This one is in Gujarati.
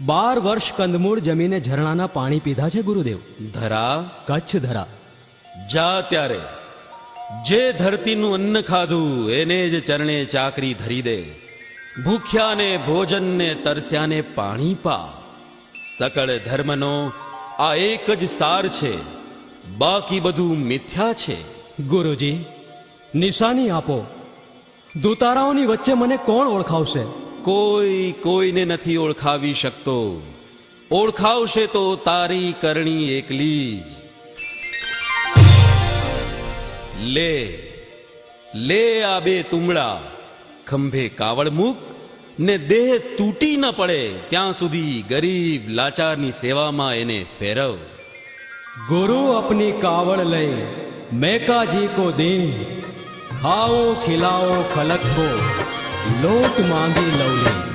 12 વર્ષ કંદમૂળ જમીને ઝરણાના પાણી પીધા છે ગુરુદેવ. ધરા કચ્છ ધરા. જા ત્યારે જે ધરતીનું અન્ન ખાધું એને જ ચરણે ચાકરી ધરી દે. ભૂખ્યાને ભોજનને તરસ્યાને પાણી પા. સકળ ધર્મનો આ એક જ સાર છે, બાકી બધું મિથ્યા છે. ગુરુજી, નિશાની આપો. દુતારાઓની વચ્ચે મને કોણ ઓળખાવશે? કોઈ કોઈને નથી ઓળખાવી શકતો. ઓળખાવશે તો તારી કરણી એકલી જ. લે લે આ બે તુમડા, ખંભે કાવડ મૂક ને દેહ તૂટી ન પડે ત્યાં સુધી ગરીબ લાચારની સેવામાં એને ફેરવ. गुरु अपनी कावड़ लय मैका जी को दे, खाओ खिलाओ फलक को लोट मांगी लवली.